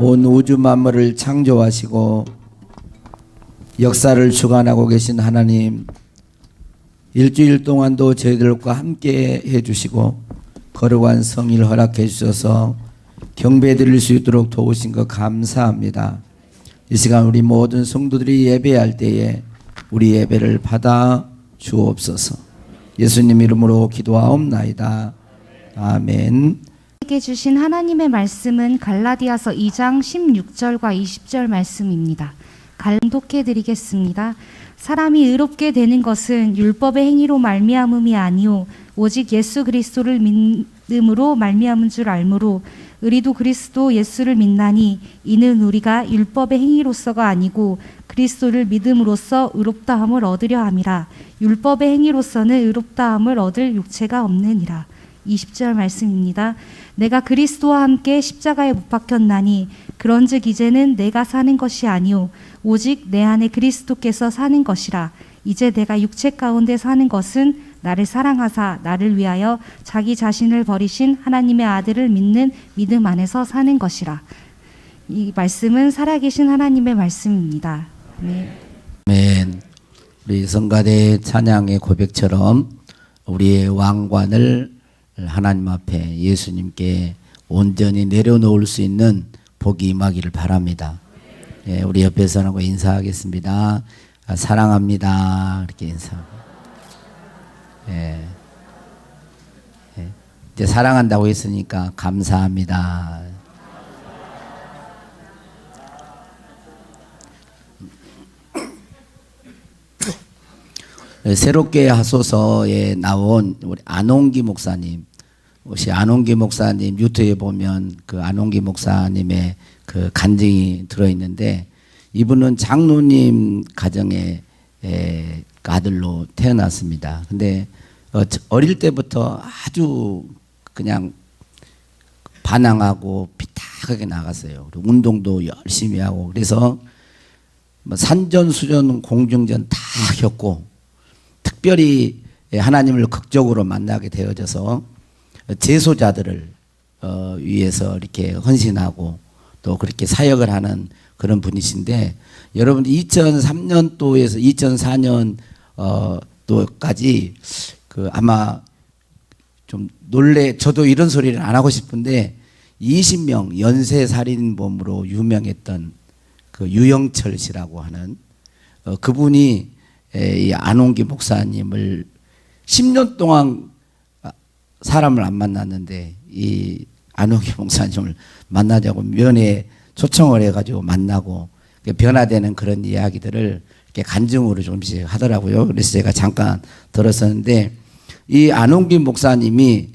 온 우주 만물을 창조하시고 역사를 주관하고 계신 하나님, 일주일 동안도 저희들과 함께 해주시고 거룩한 성일 허락해 주셔서 경배 드릴 수 있도록 도우신 것 감사합니다. 이 시간 우리 모든 성도들이 예배할 때에 우리 예배를 받아 주옵소서. 예수님 이름으로 기도하옵나이다. 아멘. 우리에게 주신 하나님의 말씀은 갈라디아서 2장 16절과 20절 말씀입니다. 감독해 드리겠습니다. 사람이 의롭게 되는 것은 율법의 행위로 말미암음이 아니요 오직 예수 그리스도를 믿음으로 말미암은 줄 알므로 우리도 그리스도 예수를 믿나니 이는 우리가 율법의 행위로서가 아니고 그리스도를 믿음으로써 의롭다함을 얻으려 함이라. 율법의 행위로서는 의롭다함을 얻을 육체가 없느니라. 20절 말씀입니다. 내가 그리스도와 함께 십자가에 못 박혔나니 그런즉 이제는 내가 사는 것이 아니요 오직 내 안에 그리스도께서 사는 것이라. 이제 내가 육체 가운데 사는 것은 나를 사랑하사 나를 위하여 자기 자신을 버리신 하나님의 아들을 믿는 믿음 안에서 사는 것이라. 이 말씀은 살아계신 하나님의 말씀입니다. 네. 아멘. 우리 성가대 찬양의 고백처럼 우리의 왕관을 하나님 앞에 예수님께 온전히 내려놓을 수 있는 복이 임하기를 바랍니다. 예, 우리 옆에 사람과 인사하겠습니다. 사랑합니다. 이렇게 인사하고. 예. 예. 이제 사랑한다고 했으니까 감사합니다. 새롭게 하소서에 나온 우리 안홍기 목사님, 혹시 안홍기 목사님 유튜브에 보면 그 안홍기 목사님의 그 간증이 들어있는데, 이분은 장로님 가정의 아들로 태어났습니다. 근데 어릴 때부터 아주 그냥 반항하고 비탁하게 나갔어요. 그리고 운동도 열심히 하고, 그래서 뭐 산전수전 공중전 다 겪고, 특별히 하나님을 극적으로 만나게 되어져서 제소자들을 위해서 이렇게 헌신하고 또 그렇게 사역을 하는 그런 분이신데, 여러분 2003년도에서 2004년도까지 그 아마 좀 저도 이런 소리를 안 하고 싶은데 20명 연쇄살인범으로 유명했던 그 유영철 씨라고 하는 그분이 이 안홍기 목사님을 10년 동안 사람을 안 만났는데 이 안홍기 목사님을 만나자고 면회 초청을 해가지고 만나고 변화되는 그런 이야기들을 이렇게 간증으로 조금씩 하더라고요. 그래서 제가 잠깐 들었었는데, 이 안홍기 목사님이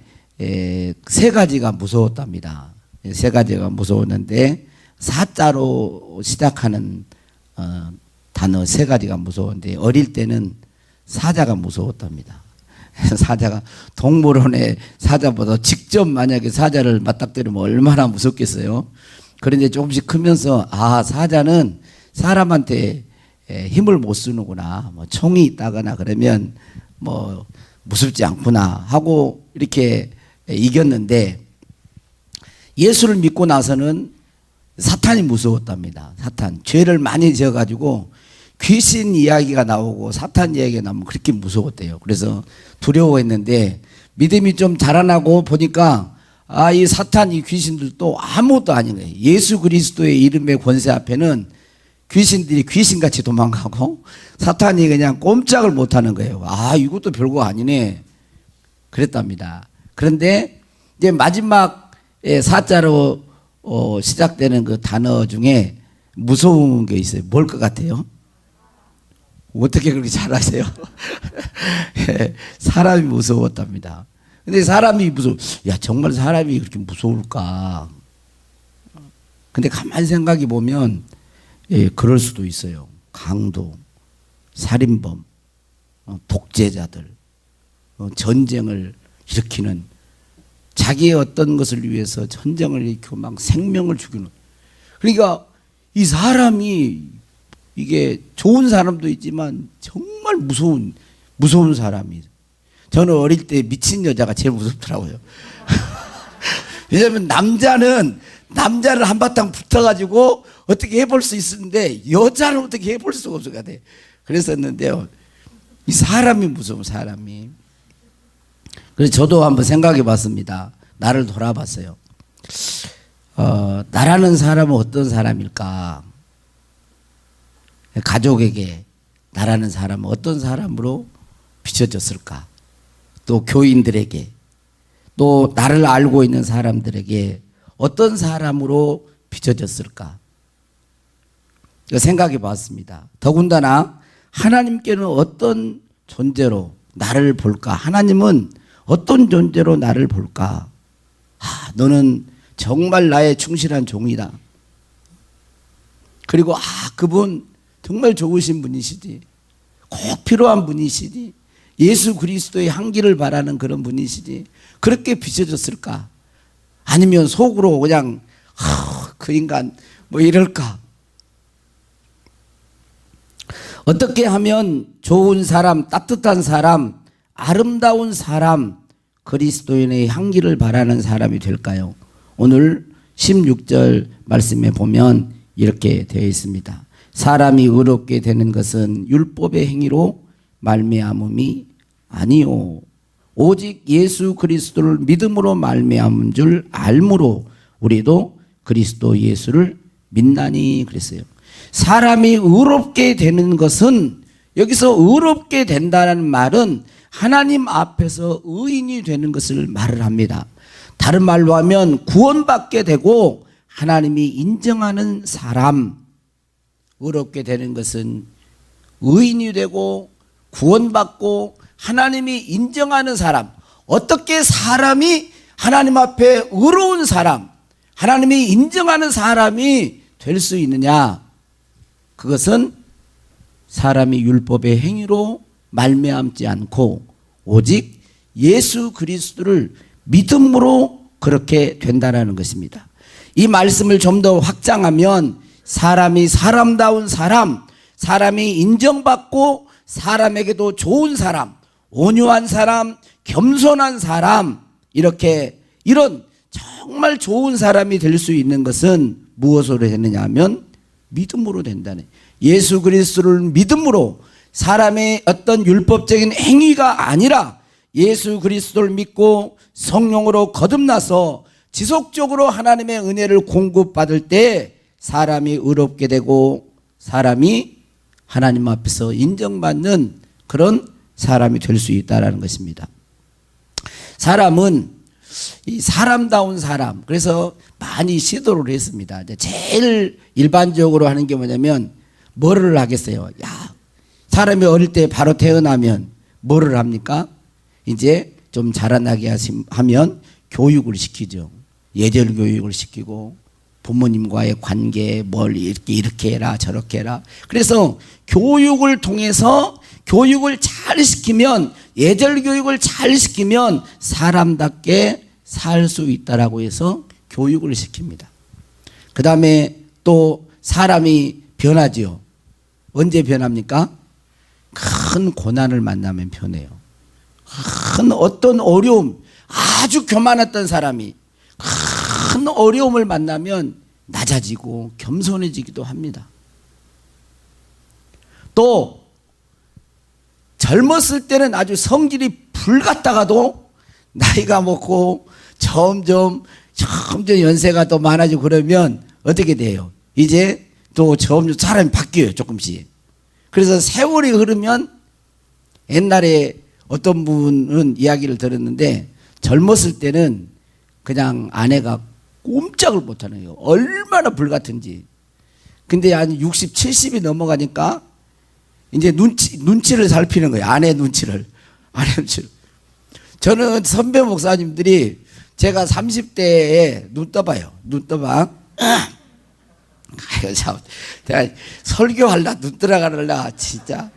세 가지가 무서웠답니다. 세 가지가 무서웠는데 사자로 시작하는 단어 세 가지가 무서운데, 어릴 때는 사자가 무서웠답니다. 사자가 동물원에 사자보다 직접 만약에 사자를 맞닥뜨리면 얼마나 무섭겠어요. 그런데 조금씩 크면서 사자는 사람한테 힘을 못 쓰는구나, 뭐 총이 있다거나 그러면 뭐 무섭지 않구나 하고 이렇게 이겼는데, 예수를 믿고 나서는 사탄이 무서웠답니다. 사탄, 죄를 많이 지어가지고 귀신 이야기가 나오고 사탄 이야기가 나오면 그렇게 무서웠대요. 그래서 두려워했는데, 믿음이 좀 자라나고 보니까 이 사탄, 이 귀신들도 아무것도 아닌 거예요. 예수 그리스도의 이름의 권세 앞에는 귀신들이 귀신같이 도망가고 사탄이 그냥 꼼짝을 못하는 거예요. 이것도 별거 아니네 그랬답니다. 그런데 이제 마지막 사자로 시작되는 그 단어 중에 무서운 게 있어요. 뭘 것 같아요? 어떻게 그렇게 잘 아세요? 사람이 무서웠답니다. 근데 사람이 정말 사람이 그렇게 무서울까? 근데 가만히 생각해 보면 그럴 수도 있어요. 강도, 살인범, 독재자들, 전쟁을 일으키는, 자기의 어떤 것을 위해서 전쟁을 일으키고 막 생명을 죽이는. 그러니까 이 사람이, 이게 좋은 사람도 있지만 정말 무서운 사람이. 저는 어릴 때 미친 여자가 제일 무섭더라고요. 왜냐하면 남자는 남자를 한바탕 붙어가지고 어떻게 해볼 수 있었는데 여자는 어떻게 해볼 수가 없을 것 같아요. 그랬었는데요. 이 사람이 무서워, 사람이. 그래서 저도 한번 생각해 봤습니다. 나를 돌아봤어요. 나라는 사람은 어떤 사람일까? 가족에게 나라는 사람은 어떤 사람으로 비춰졌을까? 또 교인들에게, 또 나를 알고 있는 사람들에게 어떤 사람으로 비춰졌을까? 생각해 봤습니다. 더군다나 하나님께는 어떤 존재로 나를 볼까? 하나님은 어떤 존재로 나를 볼까? 너는 정말 나의 충실한 종이다. 그리고 그분 정말 좋으신 분이시지. 꼭 필요한 분이시지. 예수 그리스도의 향기를 바라는 그런 분이시지. 그렇게 비춰졌을까? 아니면 속으로 그냥 그 인간 뭐 이럴까? 어떻게 하면 좋은 사람, 따뜻한 사람, 아름다운 사람, 그리스도인의 향기를 바라는 사람이 될까요? 오늘 16절 말씀에 보면 이렇게 되어 있습니다. 사람이 의롭게 되는 것은 율법의 행위로 말미암음이 아니요 오직 예수 그리스도를 믿음으로 말미암은 줄 알므로 우리도 그리스도 예수를 믿나니 그랬어요. 사람이 의롭게 되는 것은, 여기서 의롭게 된다는 말은 하나님 앞에서 의인이 되는 것을 말을 합니다. 다른 말로 하면 구원받게 되고 하나님이 인정하는 사람, 의롭게 되는 것은 의인이 되고 구원받고 하나님이 인정하는 사람. 어떻게 사람이 하나님 앞에 의로운 사람, 하나님이 인정하는 사람이 될 수 있느냐? 그것은 사람이 율법의 행위로 말미암지 않고 오직 예수 그리스도를 믿음으로 그렇게 된다라는 것입니다. 이 말씀을 좀 더 확장하면 사람이 사람다운 사람, 사람이 인정받고 사람에게도 좋은 사람, 온유한 사람, 겸손한 사람, 이렇게 이런 정말 좋은 사람이 될 수 있는 것은 무엇으로 되느냐 하면 믿음으로 된다네. 예수 그리스도를 믿음으로, 사람의 어떤 율법적인 행위가 아니라 예수 그리스도를 믿고 성령으로 거듭나서 지속적으로 하나님의 은혜를 공급받을 때 사람이 의롭게 되고 사람이 하나님 앞에서 인정받는 그런 사람이 될 수 있다는 것입니다. 사람은 이 사람다운 사람, 그래서 많이 시도를 했습니다. 제일 일반적으로 하는 게 뭐냐면 뭐를 하겠어요? 사람이 어릴 때 바로 태어나면 뭐를 합니까? 이제 좀 자라나게 하면 교육을 시키죠. 예절 교육을 시키고 부모님과의 관계, 뭘 이렇게 해라 저렇게 해라. 그래서 교육을 통해서 교육을 잘 시키면, 예절 교육을 잘 시키면 사람답게 살 수 있다라고 해서 교육을 시킵니다. 그 다음에 또 사람이 변하지요. 언제 변합니까? 큰 고난을 만나면 변해요. 큰 어떤 어려움, 아주 교만했던 사람이 큰 어려움을 만나면 낮아지고 겸손해지기도 합니다. 또 젊었을 때는 아주 성질이 불같다가도 나이가 먹고 점점 연세가 더 많아지고 그러면 어떻게 돼요? 이제 또 점점 사람이 바뀌어요, 조금씩. 그래서 세월이 흐르면, 옛날에 어떤 분은 이야기를 들었는데 젊었을 때는 그냥 아내가 꼼짝을 못하는 거예요. 얼마나 불같은지. 근데 한 60, 70이 넘어가니까 이제 눈치를 살피는 거예요. 아내 눈치를. 저는 선배 목사님들이 제가 30대에 눈 떠봐요. 눈 떠봐. 아유, 참. 내가 설교하려고 눈 떠나가려고 진짜.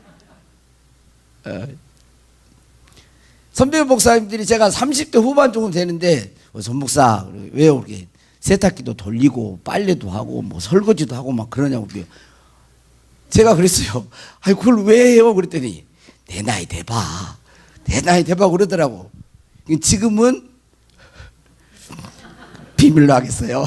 선배 목사님들이 제가 30대 후반 정도 되는데, 선 목사, 왜 이렇게 세탁기도 돌리고 빨래도 하고 뭐 설거지도 하고 막 그러냐고. 제가 그랬어요. 아니, 그걸 왜 해요? 그랬더니 내 나이 돼봐. 내 나이 돼봐 그러더라고. 지금은 비밀로 하겠어요.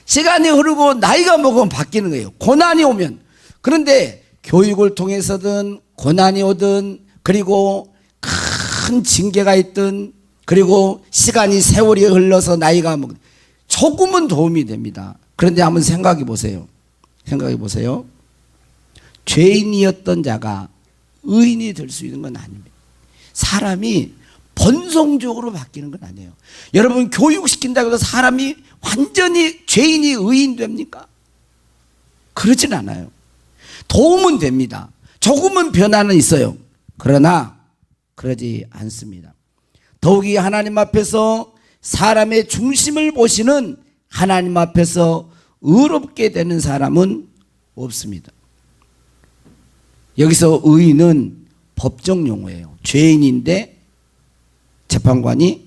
시간이 흐르고 나이가 먹으면 바뀌는 거예요. 고난이 오면. 그런데 교육을 통해서든 고난이 오든 그리고 큰 징계가 있든 그리고 시간이 세월이 흘러서 나이가 먹 조금은 도움이 됩니다. 그런데 한번 생각해 보세요. 생각해 보세요. 죄인이었던 자가 의인이 될 수 있는 건 아닙니다. 사람이 본성적으로 바뀌는 건 아니에요. 여러분 교육시킨다고 해서 사람이 완전히 죄인이 의인 됩니까? 그러진 않아요. 도움은 됩니다. 조금은 변화는 있어요. 그러나 그러지 않습니다. 더욱이 하나님 앞에서 사람의 중심을 보시는 하나님 앞에서 의롭게 되는 사람은 없습니다. 여기서 의인은 법정 용어예요. 죄인인데 재판관이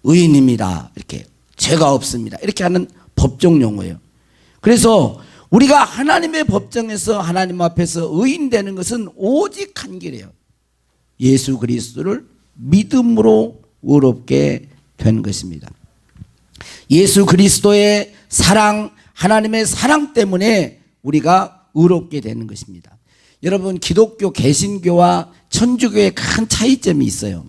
의인입니다. 이렇게 죄가 없습니다. 이렇게 하는 법정 용어예요. 그래서 우리가 하나님의 법정에서 하나님 앞에서 의인되는 것은 오직 한 길이에요. 예수 그리스도를 믿음으로 의롭게 된 것입니다. 예수 그리스도의 사랑, 하나님의 사랑 때문에 우리가 의롭게 되는 것입니다. 여러분 기독교 개신교와 천주교의 큰 차이점이 있어요.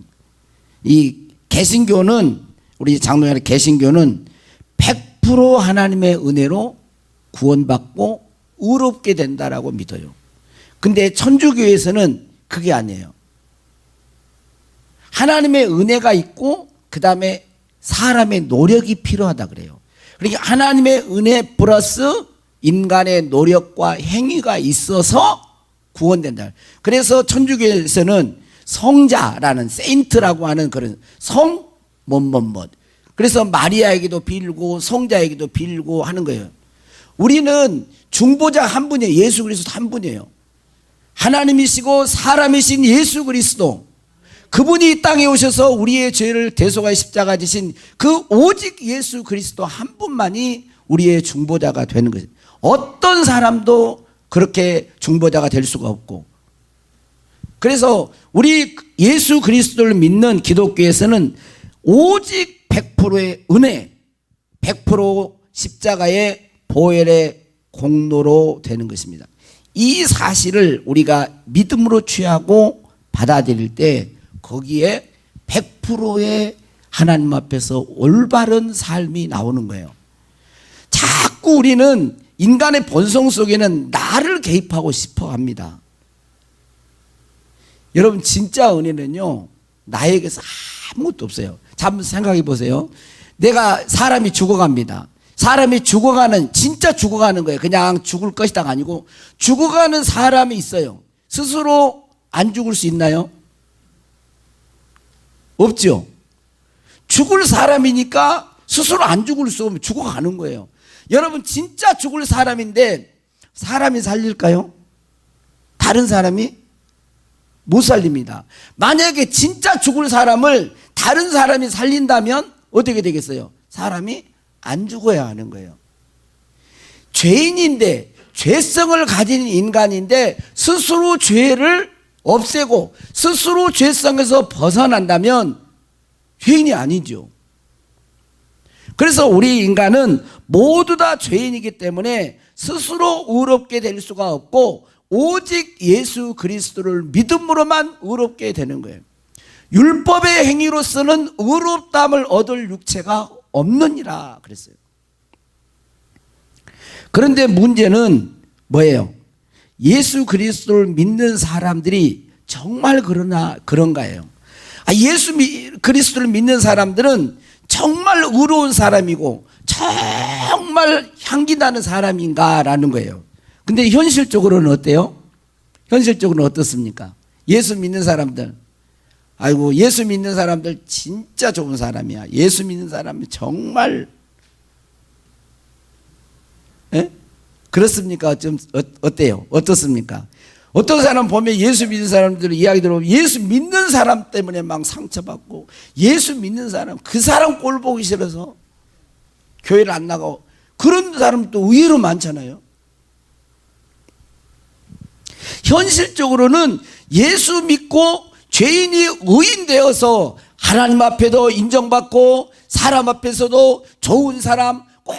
이 개신교는 우리 장로님 개신교는 100% 하나님의 은혜로 구원받고 의롭게 된다라고 믿어요. 근데 천주교에서는 그게 아니에요. 하나님의 은혜가 있고 그 다음에 사람의 노력이 필요하다 그래요. 그러니까 하나님의 은혜 플러스 인간의 노력과 행위가 있어서 구원된다. 그래서 천주교에서는 성자라는 세인트라고 하는 그런 성 뭐뭐뭐. 그래서 마리아에게도 빌고 성자에게도 빌고 하는 거예요. 우리는 중보자 한 분이에요. 예수 그리스도 한 분이에요. 하나님이시고 사람이신 예수 그리스도. 그분이 이 땅에 오셔서 우리의 죄를 대속하여 십자가 지신 그 오직 예수 그리스도 한 분만이 우리의 중보자가 되는 거예요. 어떤 사람도 그렇게 중보자가 될 수가 없고. 그래서 우리 예수 그리스도를 믿는 기독교에서는 오직 100%의 은혜, 100% 십자가의 보혈의 공로로 되는 것입니다. 이 사실을 우리가 믿음으로 취하고 받아들일 때 거기에 100%의 하나님 앞에서 올바른 삶이 나오는 거예요. 자꾸 우리는 인간의 본성 속에는 나를 개입하고 싶어 합니다. 여러분 진짜 은혜는요 나에게서 아무것도 없어요. 자, 한번 생각해 보세요. 내가 사람이 죽어갑니다. 사람이 죽어가는 진짜 죽어가는 거예요. 그냥 죽을 것이다가 아니고 죽어가는 사람이 있어요. 스스로 안 죽을 수 있나요? 없죠. 죽을 사람이니까 스스로 안 죽을 수 없으면 죽어가는 거예요. 여러분 진짜 죽을 사람인데 사람이 살릴까요? 다른 사람이 못 살립니다. 만약에 진짜 죽을 사람을 다른 사람이 살린다면 어떻게 되겠어요? 사람이 안 죽어야 하는 거예요. 죄인인데 죄성을 가진 인간인데 스스로 죄를 없애고 스스로 죄성에서 벗어난다면 죄인이 아니죠. 그래서 우리 인간은 모두 다 죄인이기 때문에 스스로 의롭게 될 수가 없고 오직 예수 그리스도를 믿음으로만 의롭게 되는 거예요. 율법의 행위로서는 의롭다함을 얻을 육체가 없느니라 그랬어요. 그런데 문제는 뭐예요? 예수 그리스도를 믿는 사람들이 정말 그런가요? 예수 그리스도를 믿는 사람들은 정말 의로운 사람이고 정말 향기 나는 사람인가라는 거예요. 근데 현실적으로는 어때요? 현실적으로는 어떻습니까? 예수 믿는 사람들, 아이고 예수 믿는 사람들 진짜 좋은 사람이야. 예수 믿는 사람이 정말 그렇습니까? 좀 어때요? 어떻습니까? 어떤 사람 보면 예수 믿는 사람들 이야기 들어보면 예수 믿는 사람 때문에 막 상처받고 예수 믿는 사람 그 사람 꼴 보기 싫어서 교회를 안 나가고 그런 사람도 의외로 많잖아요. 현실적으로는 예수 믿고 죄인이 의인 되어서 하나님 앞에도 인정받고 사람 앞에서도 좋은 사람, 꼭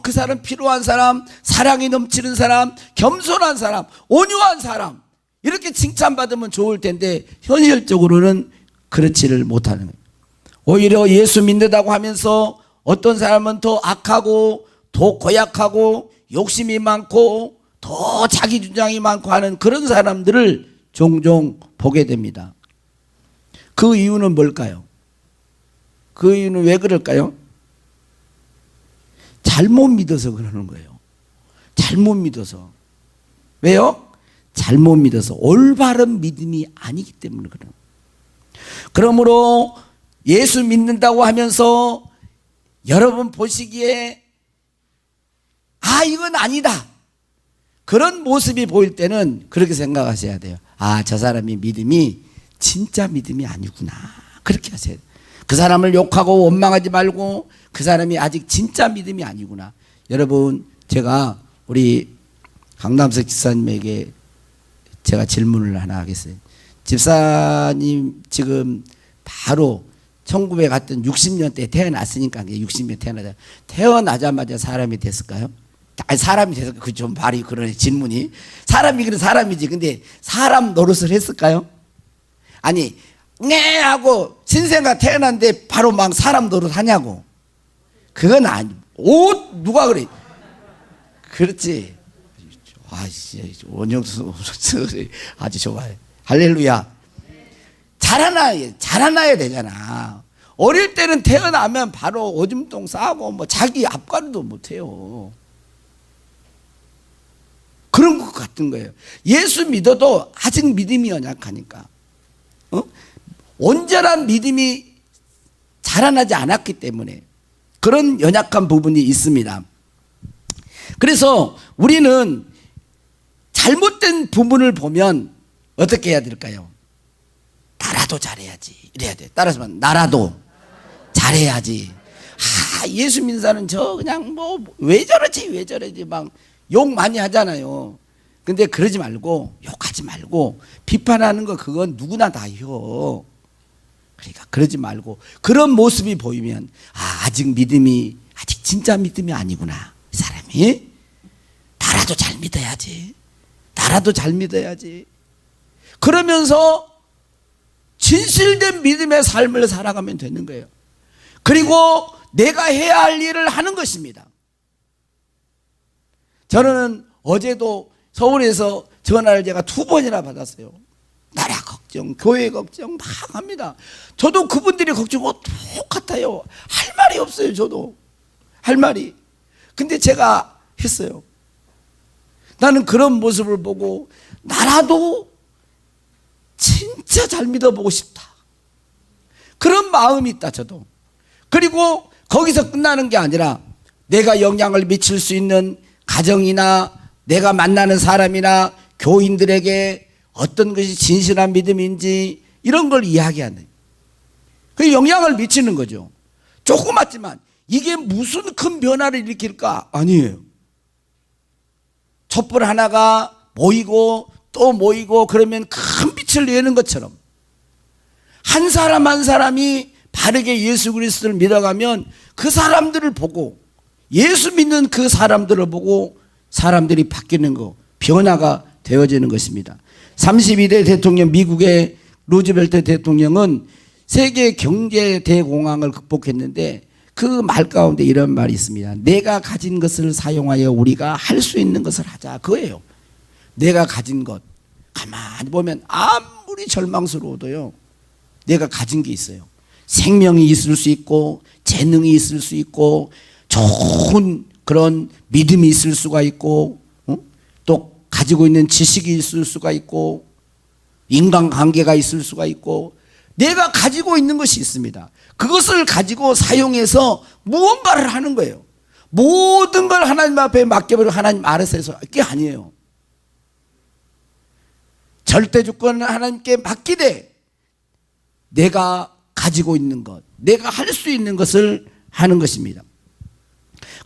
그 사람 필요한 사람, 사랑이 넘치는 사람, 겸손한 사람, 온유한 사람, 이렇게 칭찬받으면 좋을 텐데 현실적으로는 그렇지를 못하는 거예요. 오히려 예수 믿는다고 하면서 어떤 사람은 더 악하고 더 고약하고 욕심이 많고 더 자기 주장이 많고 하는 그런 사람들을 종종 보게 됩니다. 그 이유는 뭘까요? 그 이유는 왜 그럴까요? 잘못 믿어서 그러는 거예요. 잘못 믿어서. 왜요? 잘못 믿어서 올바른 믿음이 아니기 때문에 그래요. 그러므로 예수 믿는다고 하면서 여러분 보시기에 아 이건 아니다, 그런 모습이 보일 때는 그렇게 생각하셔야 돼요. 아, 저 사람이 믿음이 진짜 믿음이 아니구나, 그렇게 하세요. 그 사람을 욕하고 원망하지 말고 그 사람이 아직 진짜 믿음이 아니구나. 여러분, 제가 우리 강남석 집사님에게 제가 질문을 하나 하겠어요. 집사님 지금 바로 1900 갔던 60년대에 태어났으니까 60년 태어나자마자 사람이 됐을까요? 아니, 사람이 됐을까? 그 좀 말이 그러네, 질문이. 사람이 그래 사람이지. 근데 사람 노릇을 했을까요? 아니, 네 하고 신생아 태어났는데 바로 막 사람 노릇 하냐고. 그건 아니. 옷 누가 그래? 그렇지. 아씨, 원영수 아주 좋아해. 할렐루야. 자라나야 되잖아. 어릴 때는 태어나면 바로 오줌통 싸고 뭐 자기 앞가림도 못해요. 그런 것 같은 거예요. 예수 믿어도 아직 믿음이 연약하니까, 온전한 믿음이 자라나지 않았기 때문에 그런 연약한 부분이 있습니다. 그래서 우리는 잘못된 부분을 보면 어떻게 해야 될까요? 나라도 잘해야지, 이래야 돼. 따라서 나라도 잘해야지. 아, 예수 믿는 사람은 저 그냥 뭐 왜 저러지 막 욕 많이 하잖아요. 근데 그러지 말고, 욕하지 말고, 비판하는 거 그건 누구나 다 해요. 그러니까 그러지 말고 그런 모습이 보이면 아, 아직 진짜 믿음이 아니구나, 이 사람이. 나라도 잘 믿어야지, 나라도 잘 믿어야지. 그러면서 진실된 믿음의 삶을 살아가면 되는 거예요. 그리고 내가 해야 할 일을 하는 것입니다. 저는 어제도 서울에서 전화를 제가 2번이나 받았어요. 나라 걱정, 교회 걱정 막 합니다. 저도 그분들이 걱정하고 똑같아요. 할 말이 없어요. 저도 할 말이. 근데 제가 했어요. 나는 그런 모습을 보고 나라도 진짜 잘 믿어보고 싶다, 그런 마음이 있다, 저도. 그리고 거기서 끝나는 게 아니라 내가 영향을 미칠 수 있는 가정이나 내가 만나는 사람이나 교인들에게 어떤 것이 진실한 믿음인지 이런 걸 이야기하는, 그 영향을 미치는 거죠. 조그맣지만 이게 무슨 큰 변화를 일으킬까? 아니에요. 촛불 하나가 모이고 또 모이고 그러면 큰 빛을 내는 것처럼 한 사람 한 사람이 바르게 예수 그리스도를 믿어가면 그 사람들을 보고, 예수 믿는 그 사람들을 보고 사람들이 바뀌는 거, 변화가 되어지는 것입니다. 32대 대통령, 미국의 루즈벨트 대통령은 세계 경제 대공황을 극복했는데 그 말 가운데 이런 말이 있습니다. 내가 가진 것을 사용하여 우리가 할 수 있는 것을 하자, 그거예요. 내가 가진 것, 가만히 보면 아무리 절망스러워도요, 내가 가진 게 있어요. 생명이 있을 수 있고, 재능이 있을 수 있고, 좋은 그런 믿음이 있을 수가 있고, 또 가지고 있는 지식이 있을 수가 있고, 인간관계가 있을 수가 있고, 내가 가지고 있는 것이 있습니다. 그것을 가지고 사용해서 무언가를 하는 거예요. 모든 걸 하나님 앞에 맡겨버리고 하나님 알아서 해서, 그게 아니에요. 절대 주권은 하나님께 맡기되 내가 가지고 있는 것, 내가 할 수 있는 것을 하는 것입니다.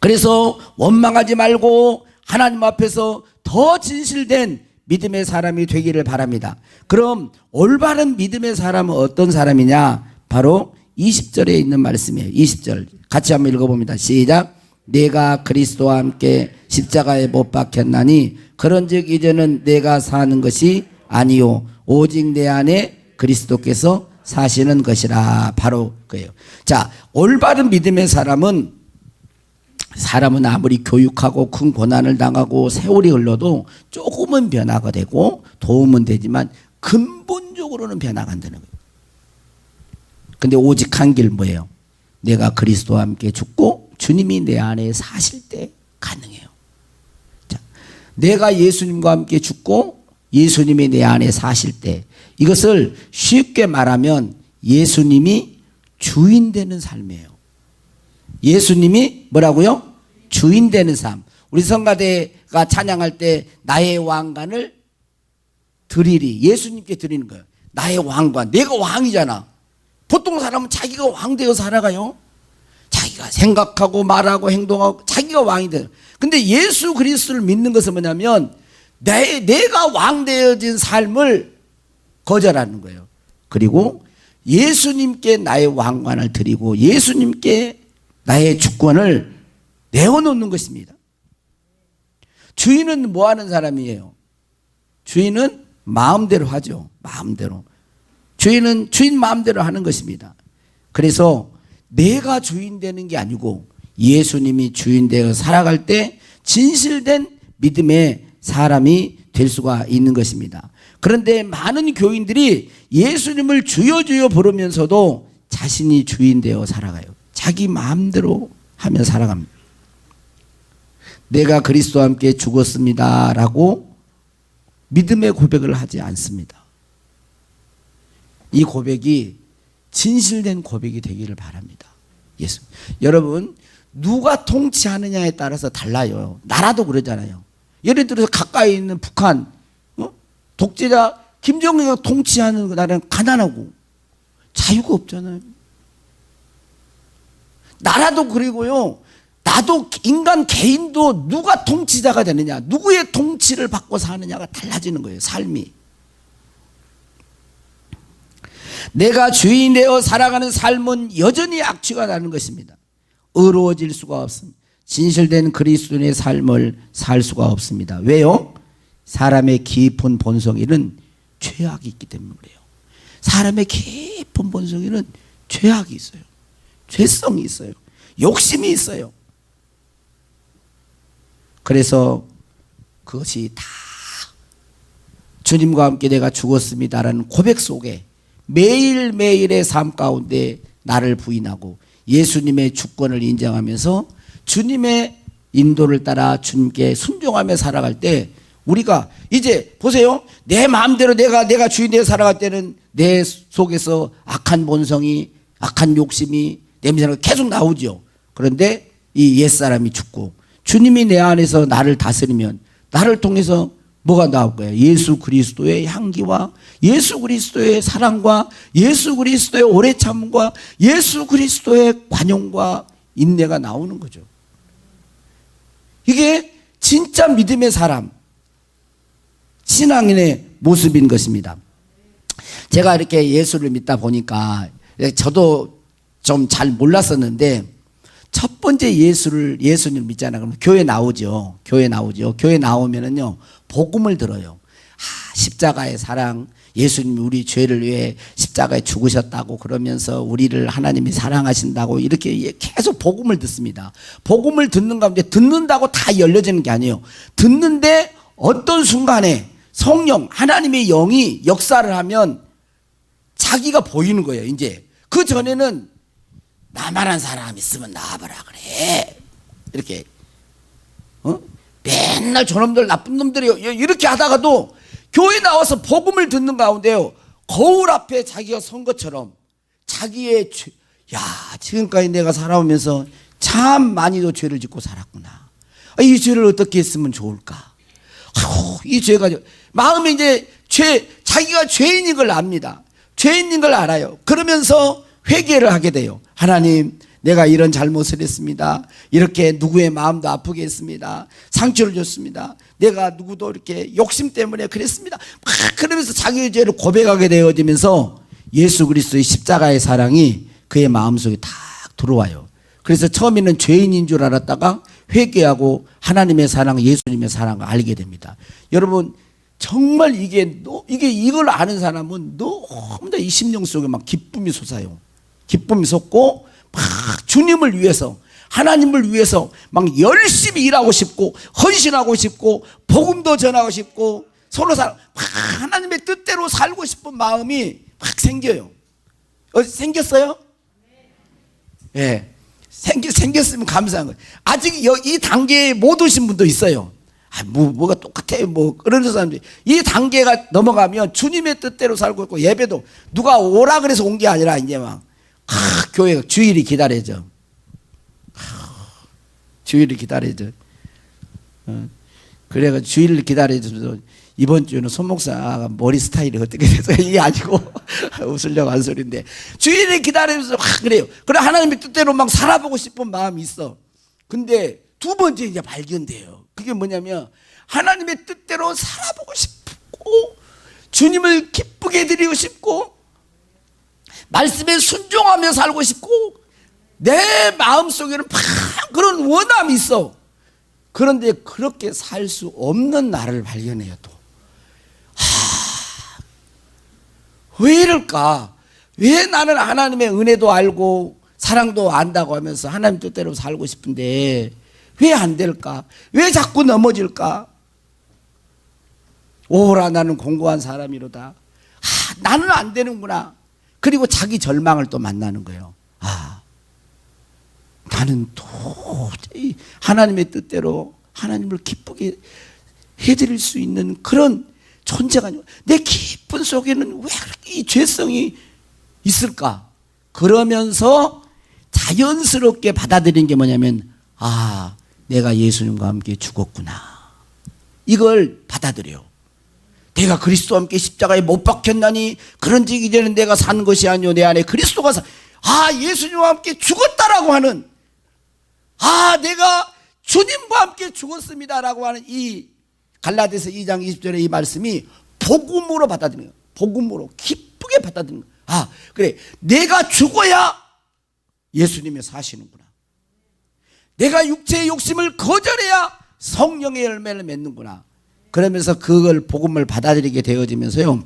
그래서 원망하지 말고 하나님 앞에서 더 진실된 믿음의 사람이 되기를 바랍니다. 그럼 올바른 믿음의 사람은 어떤 사람이냐? 바로 20절에 있는 말씀이에요. 20절 같이 한번 읽어봅니다. 시작. 내가 그리스도와 함께 십자가에 못 박혔나니 그런즉 이제는 내가 사는 것이 아니요 오직 내 안에 그리스도께서 사시는 것이라. 바로 그예요. 자, 올바른 믿음의 사람은 아무리 교육하고 큰 고난을 당하고 세월이 흘러도 조금은 변화가 되고 도움은 되지만 근본적으로는 변화가 안 되는 거예요. 근데 오직 한 길 뭐예요? 내가 그리스도와 함께 죽고 주님이 내 안에 사실 때 가능해요. 자, 내가 예수님과 함께 죽고 예수님이 내 안에 사실 때, 이것을 쉽게 말하면 예수님이 주인 되는 삶이에요. 예수님이 뭐라고요? 주인 되는 삶. 우리 성가대가 찬양할 때 나의 왕관을 드리리, 예수님께 드리는 거예요. 나의 왕관. 내가 왕이잖아. 보통 사람은 자기가 왕 되어 살아가요. 자기가 생각하고 말하고 행동하고 자기가 왕이 돼요. 근데 예수 그리스도를 믿는 것은 뭐냐면 내가 왕 되어진 삶을 거절하는 거예요. 그리고 예수님께 나의 왕관을 드리고 예수님께 나의 주권을 내어놓는 것입니다. 주인은 뭐 하는 사람이에요? 주인은 마음대로 하죠. 마음대로. 주인은 주인 마음대로 하는 것입니다. 그래서 내가 주인 되는 게 아니고 예수님이 주인 되어 살아갈 때 진실된 믿음의 사람이 될 수가 있는 것입니다. 그런데 많은 교인들이 예수님을 주여 주여 부르면서도 자신이 주인 되어 살아가요. 자기 마음대로 하며 살아갑니다. 내가 그리스도와 함께 죽었습니다 라고 믿음의 고백을 하지 않습니다. 이 고백이 진실된 고백이 되기를 바랍니다. 예수. 여러분, 누가 통치하느냐에 따라서 달라요. 나라도 그러잖아요. 예를 들어서 가까이 있는 북한, 독재자 김정은이가 통치하는 나라는 가난하고 자유가 없잖아요. 나라도 그리고요. 나도 인간 개인도 누가 통치자가 되느냐, 누구의 통치를 받고 사느냐가 달라지는 거예요. 삶이. 내가 주인 되어 살아가는 삶은 여전히 악취가 나는 것입니다. 의로워질 수가 없습니다. 진실된 그리스도인의 삶을 살 수가 없습니다. 왜요? 사람의 깊은 본성에는 죄악이 있기 때문에 그래요. 사람의 깊은 본성에는 죄악이 있어요. 죄성이 있어요. 욕심이 있어요. 그래서 그것이 다 주님과 함께 내가 죽었습니다라는 고백 속에 매일매일의 삶 가운데 나를 부인하고 예수님의 주권을 인정하면서 주님의 인도를 따라 주님께 순종하며 살아갈 때 우리가 이제 보세요. 내 마음대로 내가 주인 되어 살아갈 때는 내 속에서 악한 본성이, 악한 욕심이, 냄새가 계속 나오죠. 그런데 이 옛사람이 죽고 주님이 내 안에서 나를 다스리면 나를 통해서 뭐가 나올 거예요? 예수 그리스도의 향기와 예수 그리스도의 사랑과 예수 그리스도의 오래 참음과 예수 그리스도의 관용과 인내가 나오는 거죠. 이게 진짜 믿음의 사람, 신앙인의 모습인 것입니다. 제가 이렇게 예수를 믿다 보니까 저도 좀 잘 몰랐었는데 첫 번째 예수님 믿잖아요. 그럼 교회 나오죠. 교회 나오면은요, 복음을 들어요. 십자가의 사랑, 예수님이 우리 죄를 위해 십자가에 죽으셨다고 그러면서 우리를 하나님이 사랑하신다고 이렇게 계속 복음을 듣습니다. 복음을 듣는 가운데 듣는다고 다 열려지는 게 아니에요. 듣는데 어떤 순간에 성령, 하나님의 영이 역사를 하면 자기가 보이는 거예요. 이제 그 전에는 나만한 사람 있으면 나와봐라 그래. 이렇게 맨날 저놈들 나쁜 놈들이 이렇게 하다가도 교회 나와서 복음을 듣는 가운데요, 거울 앞에 자기가 선 것처럼 자기의 지금까지 내가 살아오면서 참 많이도 죄를 짓고 살았구나. 이 죄를 어떻게 했으면 좋을까? 이 죄가 마음에 이제 자기가 죄인인 걸 압니다. 죄인인 걸 알아요. 그러면서 회개를 하게 돼요. 하나님, 내가 이런 잘못을 했습니다. 이렇게 누구의 마음도 아프게 했습니다. 상처를 줬습니다. 내가 누구도 이렇게 욕심 때문에 그랬습니다. 막 그러면서 자기의 죄를 고백하게 되어지면서 예수 그리스도의 십자가의 사랑이 그의 마음속에 딱 들어와요. 그래서 처음에는 죄인인 줄 알았다가 회개하고 하나님의 사랑, 예수님의 사랑을 알게 됩니다. 여러분 정말 이걸 아는 사람은 너무나 이 심령 속에 막 기쁨이 솟아요. 기쁨이 솟고 막 주님을 위해서, 하나님을 위해서 막 열심히 일하고 싶고 헌신하고 싶고 복음도 전하고 싶고 서로 막 하나님의 뜻대로 살고 싶은 마음이 막 생겨요. 생겼어요? 예. 생겼으면 감사한 거예요. 아직 이 단계에 못 오신 분도 있어요. 뭐가 똑같아. 그런 사람들이. 이 단계가 넘어가면 주님의 뜻대로 살고 있고 예배도 누가 오라 그래서 온 게 아니라 이제 막, 교회가 주일이 기다려져. 주일이 기다려져. 그래가 주일을 기다려줘서 이번 주는 손 목사가 머리 스타일이 어떻게 돼서 이게 아니고 웃으려고 한 소리인데 주일을 기다리면서 그래요. 그래 하나님의 뜻대로 막 살아보고 싶은 마음이 있어. 근데 두 번째 이제 발견돼요. 그게 뭐냐면 하나님의 뜻대로 살아보고 싶고 주님을 기쁘게 드리고 싶고 말씀에 순종하며 살고 싶고 내 마음속에는 막 그런 원함이 있어. 그런데 그렇게 살 수 없는 나를 발견해요. 또 왜 이럴까? 왜 나는 하나님의 은혜도 알고 사랑도 안다고 하면서 하나님 뜻대로 살고 싶은데 왜 안 될까? 왜 자꾸 넘어질까? 오라 나는 공고한 사람이로다. 나는 안 되는구나. 그리고 자기 절망을 또 만나는 거예요. 나는 도저히 하나님의 뜻대로 하나님을 기쁘게 해드릴 수 있는 그런 존재가 아니고 내 기쁜 속에는 왜 그렇게 이 죄성이 있을까? 그러면서 자연스럽게 받아들인 게 뭐냐면 내가 예수님과 함께 죽었구나. 이걸 받아들여요. 내가 그리스도와 함께 십자가에 못 박혔나니 그런즉 이제는 내가 산 것이 아니요 내 안에 그리스도가 예수님과 함께 죽었다라고 하는 내가 주님과 함께 죽었습니다라고 하는 이 갈라디아서 2장 20절의 이 말씀이 복음으로 받아들이는 거예요. 복음으로 기쁘게 받아들이는 거예요. 그래 내가 죽어야 예수님이 사시는구나. 내가 육체의 욕심을 거절해야 성령의 열매를 맺는구나. 그러면서 그걸 복음을 받아들이게 되어지면서요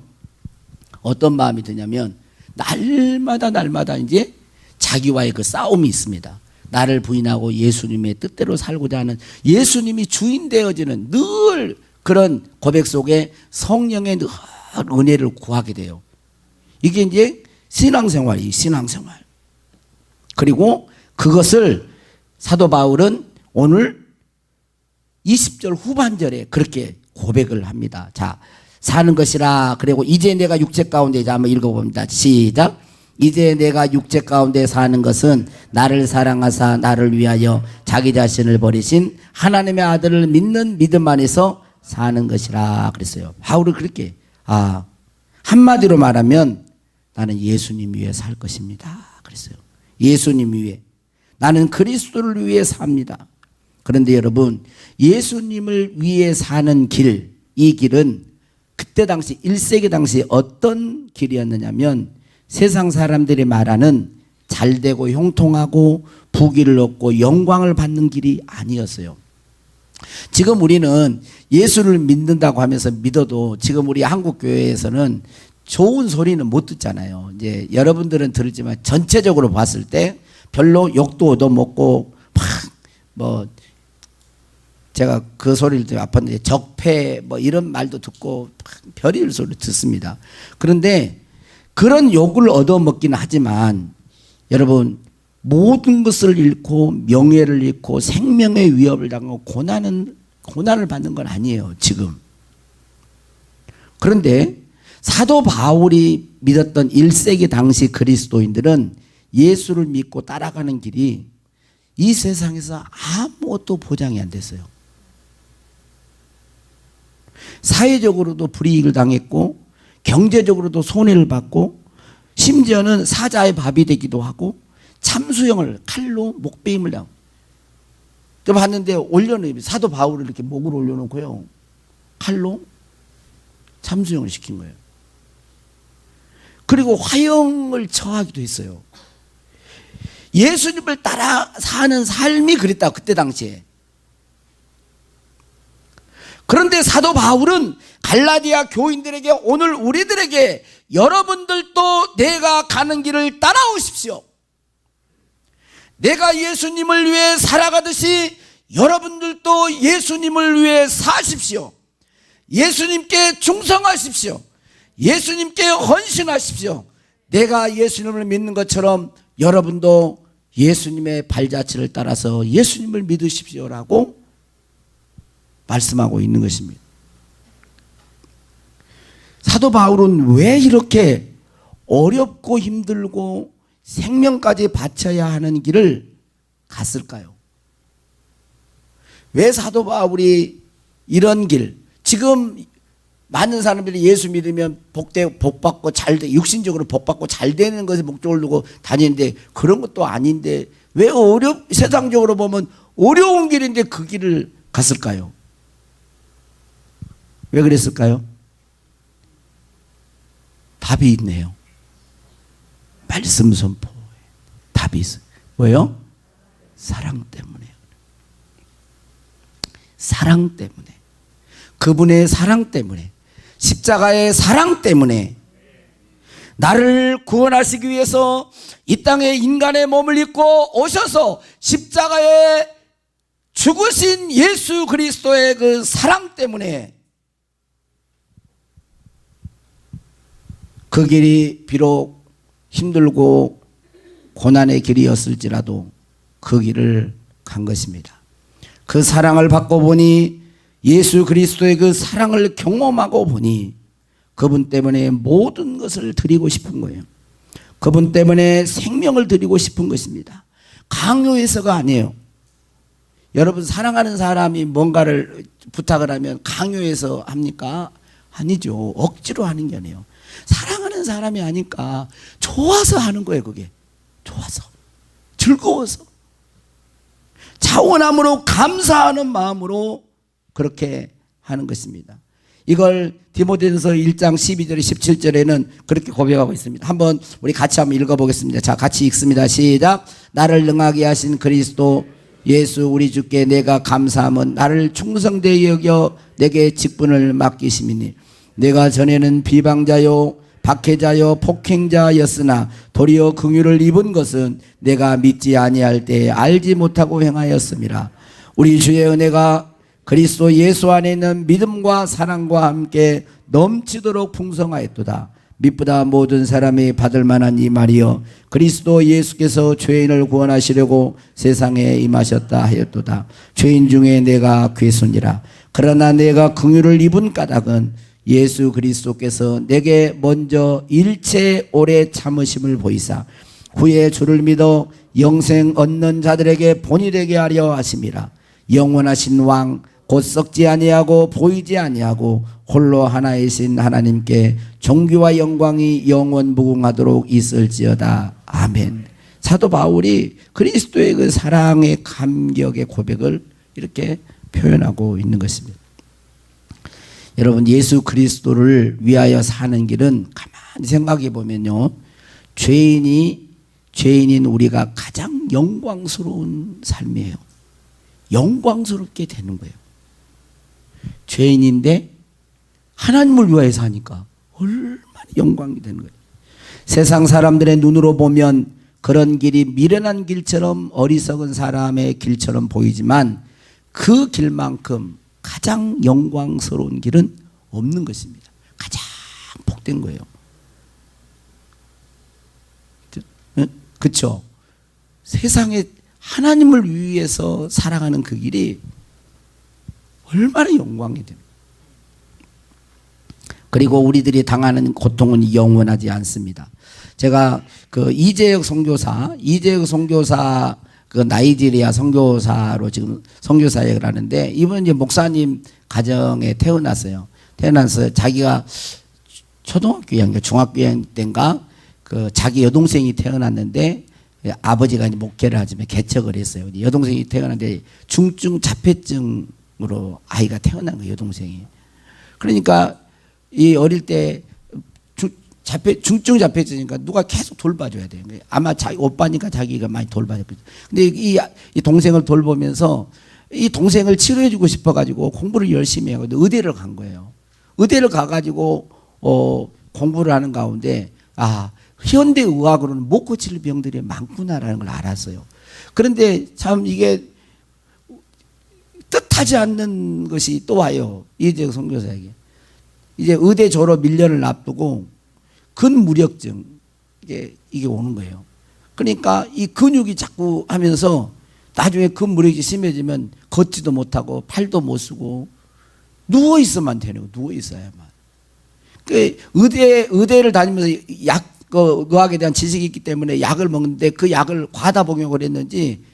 어떤 마음이 드냐면 날마다 이제 자기와의 그 싸움이 있습니다. 나를 부인하고 예수님의 뜻대로 살고자 하는 예수님이 주인 되어지는 늘 그런 고백 속에 성령의 늘 은혜를 구하게 돼요. 이게 이제 신앙생활이에요. 신앙생활. 그리고 그것을 사도 바울은 오늘 20절 후반절에 그렇게 고백을 합니다. 자, 사는 것이라. 그리고 이제 내가 육체 가운데 이제 한번 읽어봅니다. 시작. 이제 내가 육체 가운데 사는 것은 나를 사랑하사 나를 위하여 자기 자신을 버리신 하나님의 아들을 믿는 믿음 안에서 사는 것이라 그랬어요. 바울은 그렇게 한마디로 말하면 나는 예수님 위해 살 것입니다 그랬어요. 예수님 위해 나는 그리스도를 위해 삽니다. 그런데 여러분 예수님을 위해 사는 길, 이 길은 그때 당시 1세기 당시 어떤 길이었느냐면 세상 사람들이 말하는 잘되고 형통하고 부귀를 얻고 영광을 받는 길이 아니었어요. 지금 우리는 예수를 믿는다고 하면서 믿어도 지금 우리 한국 교회에서는 좋은 소리는 못 듣잖아요. 이제 여러분들은 들었지만 전체적으로 봤을 때 별로 욕도 얻어먹고 제가 그 소리를 듣고 아팠는데 적폐 이런 말도 듣고 별의별 소리를 듣습니다. 그런데 그런 욕을 얻어먹기는 하지만 여러분 모든 것을 잃고 명예를 잃고 생명의 위협을 당하고 고난을 받는 건 아니에요 지금. 그런데 사도 바울이 믿었던 1세기 당시 그리스도인들은 예수를 믿고 따라가는 길이 이 세상에서 아무것도 보장이 안 됐어요. 사회적으로도 불이익을 당했고 경제적으로도 손해를 받고 심지어는 사자의 밥이 되기도 하고 참수형을 칼로 목베임을 당하고 좀 봤는데 올려놓으면 사도 바울을 이렇게 목을 올려놓고요 칼로 참수형을 시킨 거예요. 그리고 화형을 처하기도 했어요. 예수님을 따라 사는 삶이 그랬다, 그때 당시에. 그런데 사도 바울은 갈라디아 교인들에게, 오늘 우리들에게 여러분들도 내가 가는 길을 따라오십시오. 내가 예수님을 위해 살아가듯이 여러분들도 예수님을 위해 사십시오. 예수님께 충성하십시오. 예수님께 헌신하십시오. 내가 예수님을 믿는 것처럼 여러분도 예수님의 발자취를 따라서 예수님을 믿으십시오라고 말씀하고 있는 것입니다. 사도 바울은 왜 이렇게 어렵고 힘들고 생명까지 바쳐야 하는 길을 갔을까요? 왜 사도 바울이 이런 길, 지금 많은 사람들이 예수 믿으면 복받고 육신적으로 복받고 잘 되는 것에 목적을 두고 다니는데 그런 것도 아닌데 왜 세상적으로 보면 어려운 길인데 그 길을 갔을까요? 왜 그랬을까요? 답이 있네요. 말씀 선포에 답이 있어요. 뭐요? 사랑 때문에요. 사랑 때문에. 그분의 사랑 때문에. 십자가의 사랑 때문에. 나를 구원하시기 위해서 이 땅에 인간의 몸을 입고 오셔서 십자가에 죽으신 예수 그리스도의 그 사랑 때문에 그 길이 비록 힘들고 고난의 길이었을지라도 그 길을 간 것입니다. 그 사랑을 받고 보니, 예수 그리스도의 그 사랑을 경험하고 보니 그분 때문에 모든 것을 드리고 싶은 거예요. 그분 때문에 생명을 드리고 싶은 것입니다. 강요해서가 아니에요. 여러분, 사랑하는 사람이 뭔가를 부탁을 하면 강요해서 합니까? 아니죠. 억지로 하는 게 아니에요. 사랑하는 사람이 하니까 좋아서 하는 거예요. 그게 좋아서, 즐거워서, 차원함으로 감사하는 마음으로 그렇게 하는 것입니다. 이걸 디모데전서 1장 12절 17절에는 그렇게 고백하고 있습니다. 한번 우리 같이 한번 읽어보겠습니다. 자, 같이 읽습니다. 시작. 나를 능하게 하신 그리스도 예수 우리 주께 내가 감사함은 나를 충성되이 여겨 내게 직분을 맡기심이니 내가 전에는 비방자요 박해자요 폭행자였으나 도리어 긍휼을 입은 것은 내가 믿지 아니할 때에 알지 못하고 행하였음이라. 우리 주의 은혜가 그리스도 예수 안에 있는 믿음과 사랑과 함께 넘치도록 풍성하였도다. 믿보다 모든 사람이 받을 만한 이 말이여 그리스도 예수께서 죄인을 구원하시려고 세상에 임하셨다 하였도다. 죄인 중에 내가 괴손이라. 그러나 내가 긍휼을 입은 까닭은 예수 그리스도께서 내게 먼저 일체 오래 참으심을 보이사 후에 주를 믿어 영생 얻는 자들에게 본이 되게 하려 하심이라. 영원하신 왕 곧 썩지 아니하고 보이지 아니하고 홀로 하나이신 하나님께 존귀와 영광이 영원 무궁하도록 있을지어다. 아멘. 사도 바울이 그리스도의 그 사랑의 감격의 고백을 이렇게 표현하고 있는 것입니다. 여러분, 예수 그리스도를 위하여 사는 길은 가만히 생각해 보면요, 죄인인 우리가 가장 영광스러운 삶이에요. 영광스럽게 되는 거예요. 죄인인데 하나님을 위하여 사니까 얼마나 영광이 되는 거예요. 세상 사람들의 눈으로 보면 그런 길이 미련한 길처럼 어리석은 사람의 길처럼 보이지만 그 길만큼 가장 영광스러운 길은 없는 것입니다. 가장 복된 거예요. 그렇죠? 세상에 하나님을 위해서 살아가는 그 길이 얼마나 영광이 됩니까? 그리고 우리들이 당하는 고통은 영원하지 않습니다. 제가 그 이재혁 선교사 그 나이지리아 선교사로 지금 선교사역을 하는데, 이분은 이제 목사님 가정에 태어났어요. 태어나서 자기가 초등학교 2학년, 중학교 2학년 때인가 그 자기 여동생이 태어났는데 아버지가 이제 목회를 하지만 개척을 했어요. 여동생이 태어났는데 중증 자폐증으로 아이가 태어난 거예요, 여동생이. 그러니까 이 어릴 때 중증 잡혀있으니까 누가 계속 돌봐줘야 돼요. 아마 자기 오빠니까 자기가 많이 돌봐줬거든요. 근데 이 동생을 돌보면서 이 동생을 치료해주고 싶어가지고 공부를 열심히 하고 의대를 간 거예요. 의대를 가가지고 공부를 하는 가운데 현대 의학으로는 못 고칠 병들이 많구나라는 걸 알았어요. 그런데 참 이게 뜻하지 않는 것이 또 와요. 이재석 선교사에게. 이제 의대 졸업 1년을 앞두고 근무력증 이게 오는 거예요. 그러니까 이 근육이 자꾸 하면서 나중에 근무력이 심해지면 걷지도 못하고 팔도 못 쓰고 누워 있어만 되는 거. 누워 있어야만. 그 의대를 다니면서 의학에 대한 지식이 있기 때문에 약을 먹는데 그 약을 과다 복용을 했는지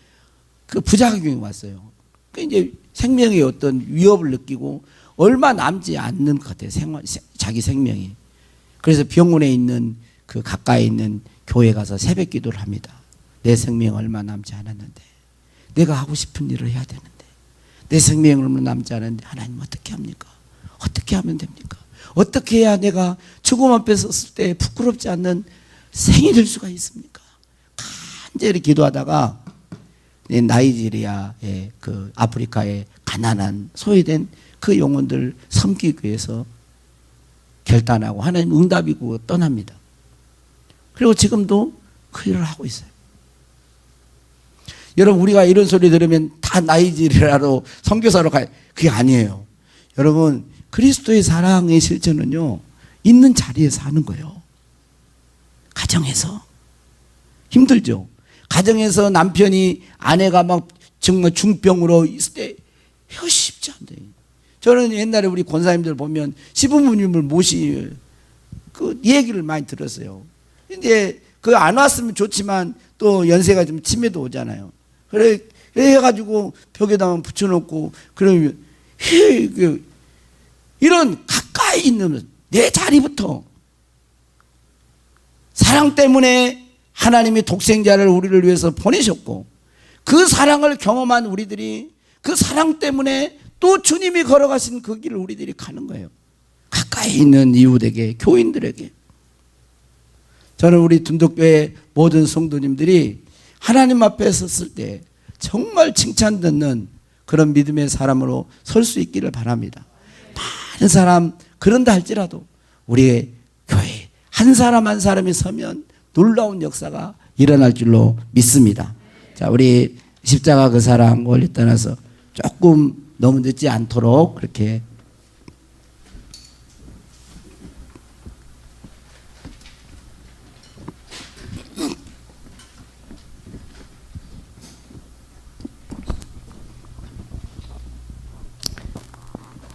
그 부작용이 왔어요. 그 이제 생명의 어떤 위협을 느끼고 얼마 남지 않는 것 같아요. 자기 생명이. 그래서 병원에 있는 그 가까이 있는 교회 가서 새벽 기도를 합니다. 내 생명 얼마 남지 않았는데 내가 하고 싶은 일을 해야 되는데 내 생명 얼마 남지 않았는데 하나님 어떻게 합니까? 어떻게 하면 됩니까? 어떻게 해야 내가 죽음 앞에 섰을 때 부끄럽지 않는 생이 될 수가 있습니까? 간절히 기도하다가 나이지리아의 그 아프리카의 가난한 소외된 그 영혼들 섬기기 위해서 결단하고 하나님 응답이고 떠납니다. 그리고 지금도 그 일을 하고 있어요. 여러분 우리가 이런 소리 들으면 다 나이지리아로 선교사로 가요. 그게 아니에요. 여러분 그리스도의 사랑의 실천은요 있는 자리에서 하는 거예요. 가정에서 힘들죠. 가정에서 남편이 아내가 막 정말 중병으로 있을 때 쉽지 않대. 저는 옛날에 우리 권사님들 보면 시부모님을 그 얘기를 많이 들었어요. 근데 그 안 왔으면 좋지만 또 연세가 좀 치매도 오잖아요. 그래 해가지고 벽에다가 붙여놓고 그러면 이런 가까이 있는 내 자리부터 사랑 때문에 하나님이 독생자를 우리를 위해서 보내셨고 그 사랑을 경험한 우리들이 그 사랑 때문에 또 주님이 걸어가신 그 길을 우리들이 가는 거예요. 가까이 있는 이웃에게, 교인들에게. 저는 우리 둔덕교회 모든 성도님들이 하나님 앞에 섰을 때 정말 칭찬 듣는 그런 믿음의 사람으로 설 수 있기를 바랍니다. 많은 사람 그런다 할지라도 우리의 교회 한 사람 한 사람이 서면 놀라운 역사가 일어날 줄로 믿습니다. 자, 우리 십자가 그 사랑 멀리 떠나서 조금 너무 늦지 않도록 그렇게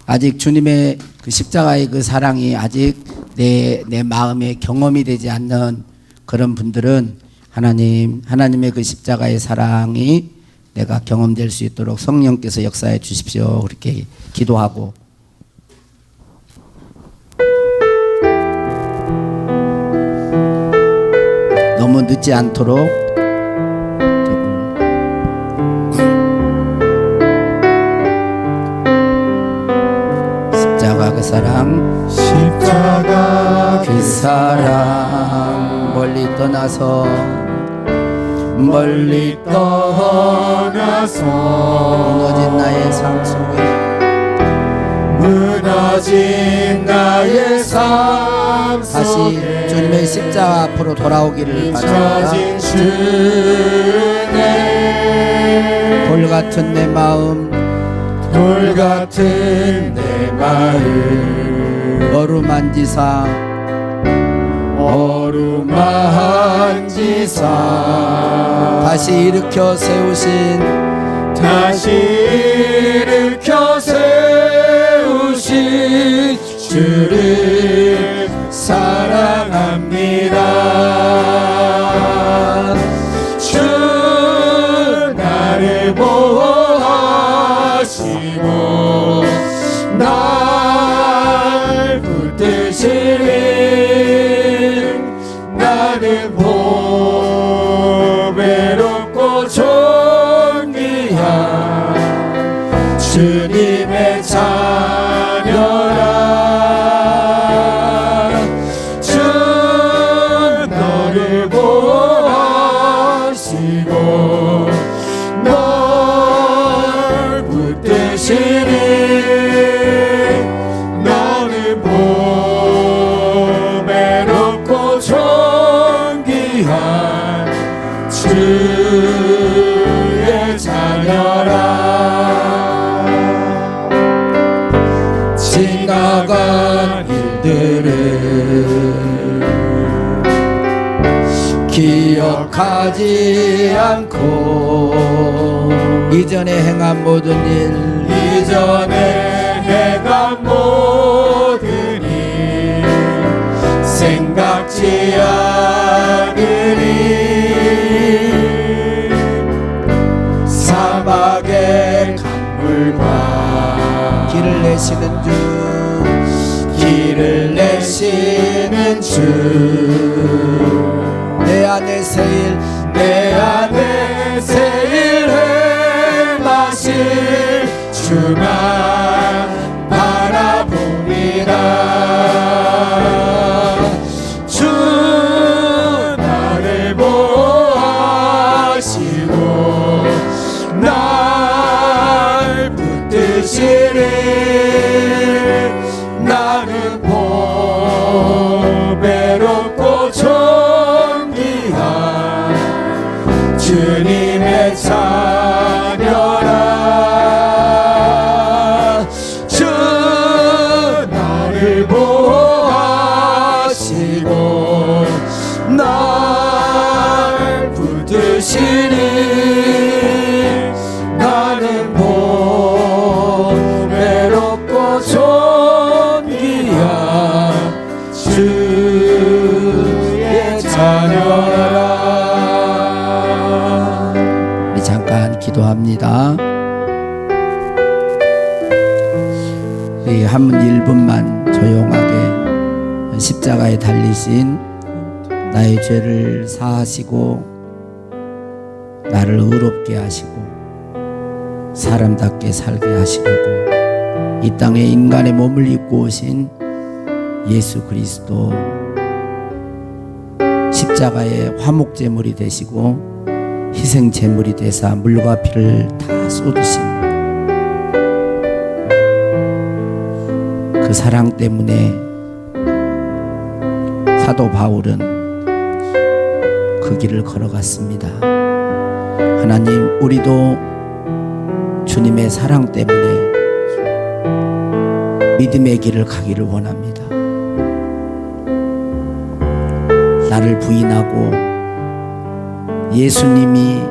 아직 주님의 그 십자가의 그 사랑이 아직 내 마음에 경험이 되지 않는 그런 분들은 하나님의 그 십자가의 사랑이 내가 경험될 수 있도록 성령께서 역사해 주십시오. 그렇게 기도하고 너무 늦지 않도록 십자가 그 사랑 십자가 그 사랑 멀리 떠나서 무너진 나의 삶 속에 무너진 나의 삶 다시 속에 주님의 십자가 앞으로 돌아오기를 바랍니다. 젖은 주내 돌 같은 내 마음 돌 같은 내 마음 어루만지사 어루만지사 다시 일으켜 세우신 세우신 주를 사랑합니다. 주 나를 보호하시고 날 붙드시는 나는 보배롭고 존귀한 주님의 자녀라. 주 나를 보호하시고 날 붙드시는 나는 보배롭고 존귀한 주님의 자녀라. 주 나를 보호하시고 날 붙드시는 나는 보배롭고 존귀한 주님의 자녀라. 지나간 일들을 기억하지 않고 이전에 행한 모든 일 이전에 행한 모든 일 생각지 않으리 사막의 강물과 길을 내시는 주 길을 내시는 주 내 안에 새일 내 안에 새일 행하실 주만 바라봅니다. 주 나를 보호하시고 날 붙드시리 나는 보배롭고 주님의 자녀라 주 나를 보호하시고 날 붙드시니 나는 보배롭고 존귀한 주의 자녀라. 잠깐 기도합니다. 한 1분만 조용하게 십자가에 달리신 나의 죄를 사하시고 나를 의롭게 하시고 사람답게 살게 하시려고 이 땅에 인간의 몸을 입고 오신 예수 그리스도 십자가의 화목제물이 되시고 희생제물이 되사 물과 피를 다 쏟으신 그 사랑 때문에 사도 바울은 그 길을 걸어갔습니다. 하나님, 우리도 주님의 사랑 때문에 믿음의 길을 가기를 원합니다. 나를 부인하고 예수님이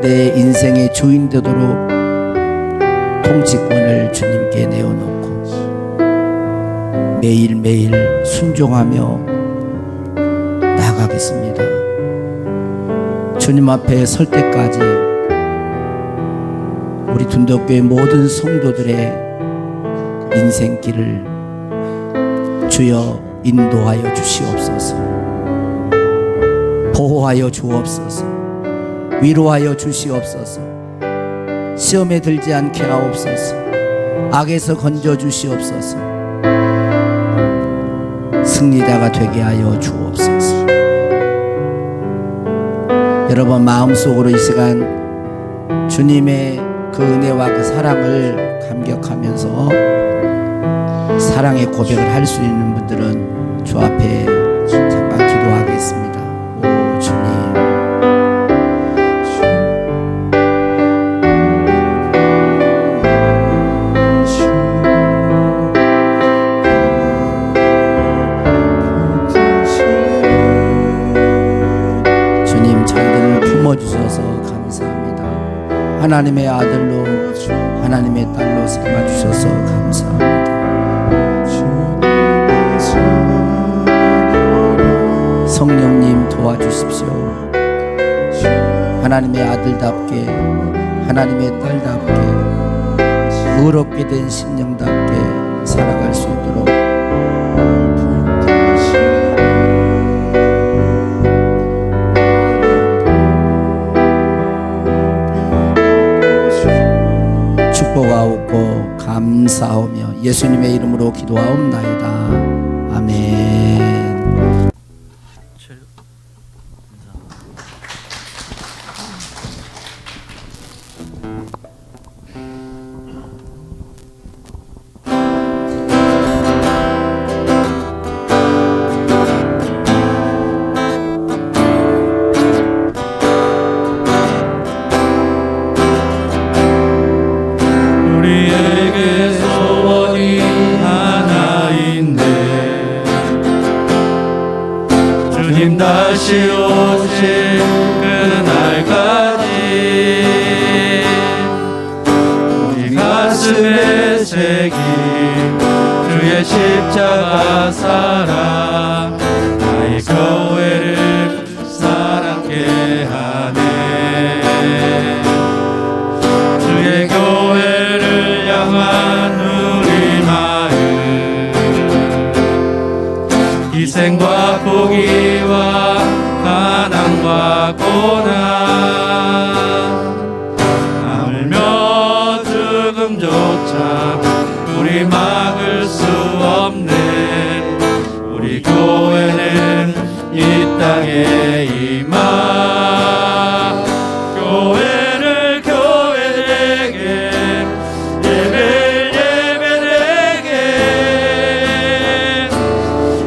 내 인생의 주인 되도록 통치권을 주님께 내어놓고 매일매일 순종하며 나아가겠습니다. 주님 앞에 설 때까지 우리 둔덕교회 모든 성도들의 인생길을 주여 인도하여 주시옵소서. 보호하여 주옵소서. 위로하여 주시옵소서. 시험에 들지 않게 하옵소서. 악에서 건져 주시옵소서. 승리자가 되게 하여 주옵소서. 여러분 마음속으로 이 시간 주님의 그 은혜와 그 사랑을 감격하면서 사랑의 고백을 할 수 있는 분들은 주 앞에 잠깐 기도하겠습니다. 오 주님, 주님 저희들을 품어주셔서 감사합니다. 하나님의 아들로 하나님의 딸로 삼아주셔서 감사합니다. 성령님 도와주십시오. 하나님의 아들답게 하나님의 딸답게 의롭게 된 심령답게 살아갈 수 있도록 축복하옵고 감사하며 예수님의 이름으로 기도하옵나이다. 아멘. 우리에게 소원이 하나 다시 오실 그날까지 우리 가슴에 새긴 주의 십자가 사랑 나의 교회를 사랑케 하네. 주의 교회를 향한 우리 마음 희생과 포기와 가난과 고난 하물며 죽음조차 우리 막을 수 없네. 우리 교회는 이 땅에 임하 교회를 교회에게 예배를 예배에게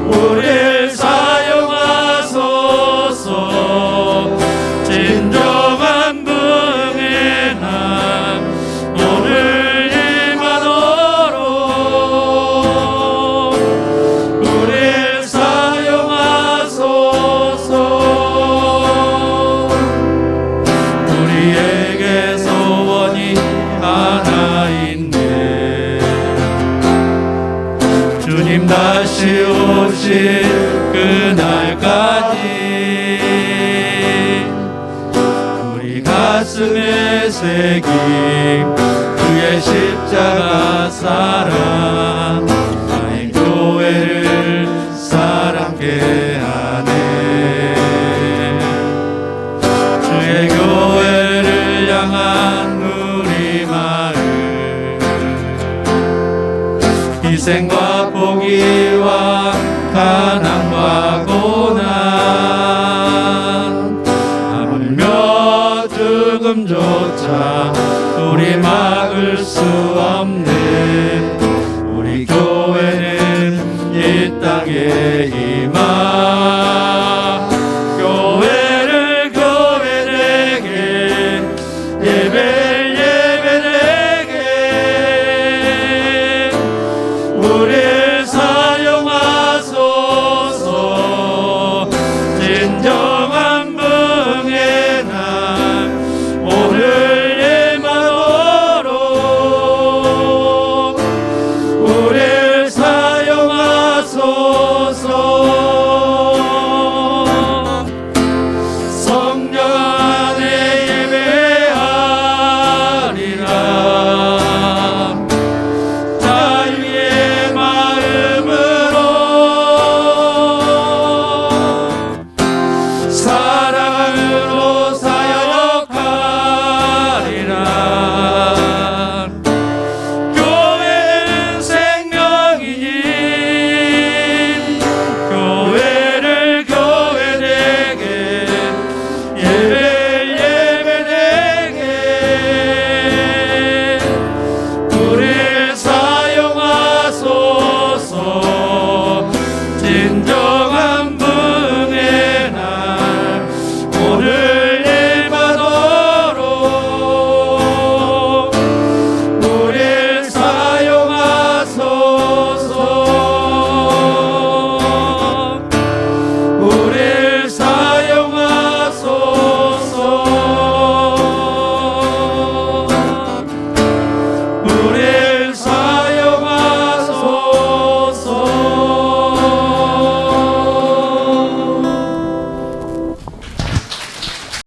우리를 사용하소서. 진정한 부흥의 날 오늘 임하도록 우리를 사용하소서. 우리에게 소원이 하나 있네. 주님 다시 오실 그날까지 우리 가슴에 새긴 주의 십자가 사랑 나의 교회를 사랑케 하네. 주의 교회를 향한 우리 마음 희생과 포기와 가난과 고난 하물며 죽음조차 우리 막을 수 없네. 우리 교회는 이 땅에 임하 교회를 교회에게 예배를 예배에게 우리